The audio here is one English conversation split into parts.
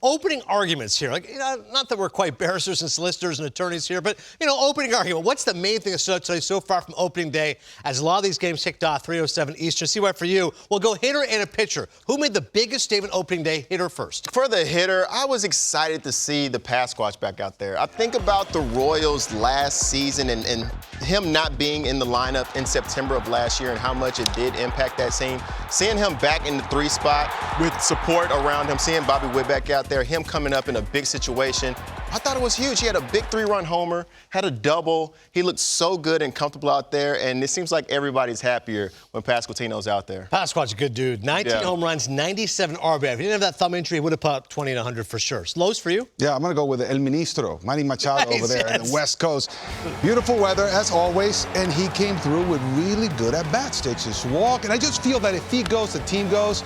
Opening arguments here. Like, not that we're quite barristers and solicitors and attorneys here, but, opening argument. What's the main thing that stood out today so far from opening day as a lot of these games kicked off 3:07 Eastern? See what for you. We'll go hitter and a pitcher. Who made the biggest statement opening day? Hitter first. For the hitter, I was excited to see the Pasquatch back out there. I think about the Royals last season and him not being in the lineup in September of last year and how much it did impact that team. Seeing him back in the 3 spot with support around him, seeing Bobby Witt back out there, him coming up in a big situation, I thought it was huge. He had a big 3-run homer, had a double. He looked so good and comfortable out there, and it seems like everybody's happier when Pasquantino's out there. Pasquatch's a good dude. 19 home runs, 97 RBI. If he didn't have that thumb injury, he would have put up 20 and 100 for sure. Lowe's for you? Yeah, I'm going to go with El Ministro, Manny Machado over there on the West Coast. Beautiful weather, as always, and he came through with really good at-bats. Takes his walk, and I just feel that if he goes, the team goes.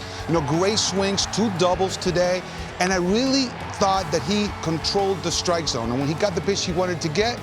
Great swings, 2 doubles today, and I really thought that he controlled the strike zone, and when he got the pitch he wanted to get,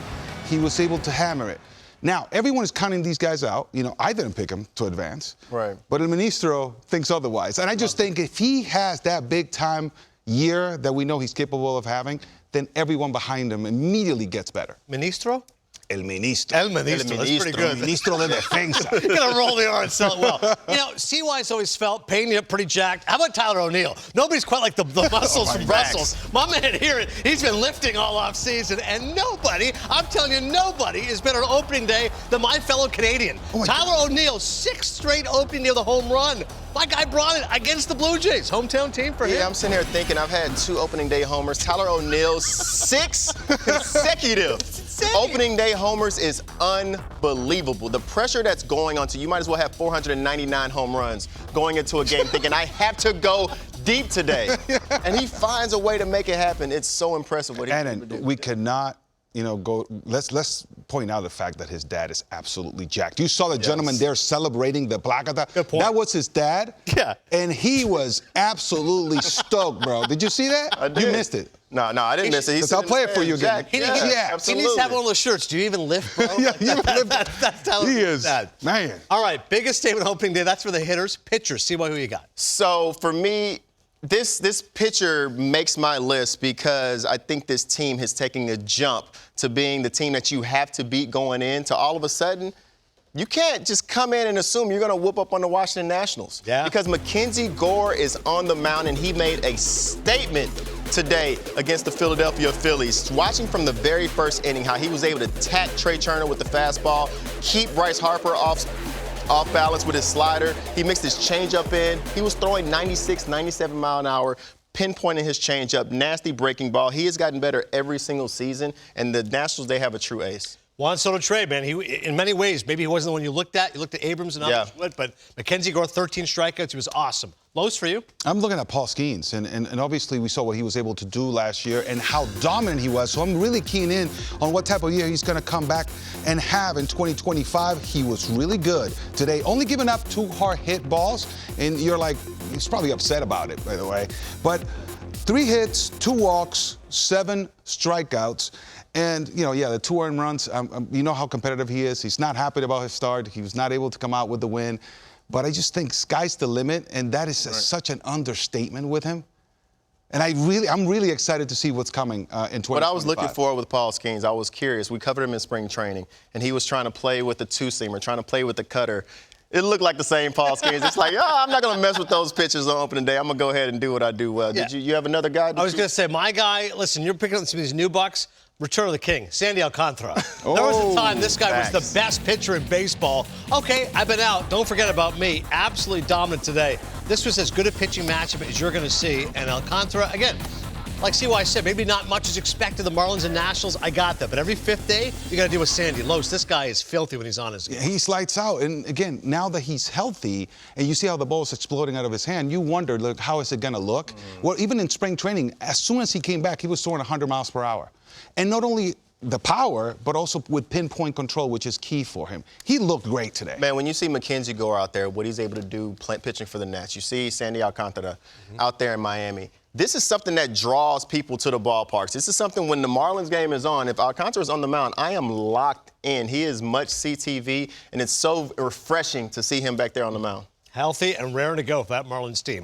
he was able to hammer it. Now, everyone is counting these guys out. I didn't pick him to advance. Right. But El Ministro thinks otherwise. And I just think if he has that big-time year that we know he's capable of having, then everyone behind him immediately gets better. Ministro? El Ministro. El Ministro. That's pretty good. El Ministro de Defensa. Gonna roll the R and sell it well. CY's always felt Peña pretty jacked. How about Tyler O'Neill? Nobody's quite like the muscles from Brussels. My man here, he's been lifting all off season, and nobody, I'm telling you, nobody is better on opening day than my fellow Canadian. Tyler O'Neill, 6th straight opening day with a home run. My guy brought it against the Blue Jays. Hometown team for him. Yeah, I'm sitting here thinking I've had 2 opening day homers. Tyler O'Neill, 6 consecutive opening day homers is unbelievable. The pressure that's going on to you might as well have 499 home runs going into a game thinking I have to go deep today. And he finds a way to make it happen. It's so impressive what he's able to do. We cannot let's point out the fact that his dad is absolutely jacked. You saw the gentleman there celebrating the placata. Good point. That was his dad. Yeah. And he was absolutely stoked, bro. Did you see that? I did. You missed it. No, I didn't miss it. I'll play it for you again. He needs to have one of those shirts. Do you even lift, bro? That's Tyler. He is. Man. All right, biggest statement opening day. That's for the hitters. Pitchers, see who you got. So for me, this pitcher makes my list because I think this team is taking a jump to being the team that you have to beat going in to all of a sudden. You can't just come in and assume you're going to whoop up on the Washington Nationals. Yeah. Because Mackenzie Gore is on the mound, and he made a statement today against the Philadelphia Phillies. Watching from the very first inning how he was able to attack Trey Turner with the fastball, keep Bryce Harper off balance with his slider. He mixed his changeup in. He was throwing 96, 97 mile an hour, pinpointing his changeup, nasty breaking ball. He has gotten better every single season, and the Nationals, they have a true ace. Juan Soto trade, man. He, in many ways, maybe he wasn't the one you looked at. You looked at Abrams and others, but Mackenzie Gore, 13 strikeouts. He was awesome. Lowe's for you? I'm looking at Paul Skeens, and obviously we saw what he was able to do last year and how dominant he was. So I'm really keen in on what type of year he's going to come back and have in 2025. He was really good today, only giving up 2 hard hit balls, and you're like, he's probably upset about it, by the way. But 3 hits, 2 walks, 7 strikeouts. And, the 2 earned runs, you know how competitive he is. He's not happy about his start. He was not able to come out with the win. But I just think sky's the limit, and that is such an understatement with him. And I'm really excited to see what's coming in 2025. What I was looking for with Paul Skeens, I was curious. We covered him in spring training, and he was trying to play with the 2-seamer, trying to play with the cutter. It looked like the same Paul Skeens. It's like, I'm not going to mess with those pitches on opening day. I'm going to go ahead and do what I do well. Yeah. Did you have another guy? I was going to say, my guy, listen, you're picking up some of these new bucks. Return of the King, Sandy Alcantara. There was a time this guy was the best pitcher in baseball. Okay, I've been out. Don't forget about me. Absolutely dominant today. This was as good a pitching matchup as you're going to see. And Alcantara, again, like CY said, maybe not much is expected. The Marlins and Nationals, I got that. But every 5th day, you got to deal with Sandy. Lowe's, this guy is filthy when he's on his game. He lights out. And again, now that he's healthy and you see how the ball is exploding out of his hand, you wonder, look, how is it going to look? Well, even in spring training, as soon as he came back, he was throwing 100 miles per hour. And not only the power, but also with pinpoint control, which is key for him. He looked great today. Man, when you see Mackenzie Gore out there, what he's able to do pitching for the Nats, you see Sandy Alcantara out there in Miami. This is something that draws people to the ballparks. This is something when the Marlins game is on, if Alcantara is on the mound, I am locked in. He is much CTV, and it's so refreshing to see him back there on the mound. Healthy and raring to go for that Marlins team.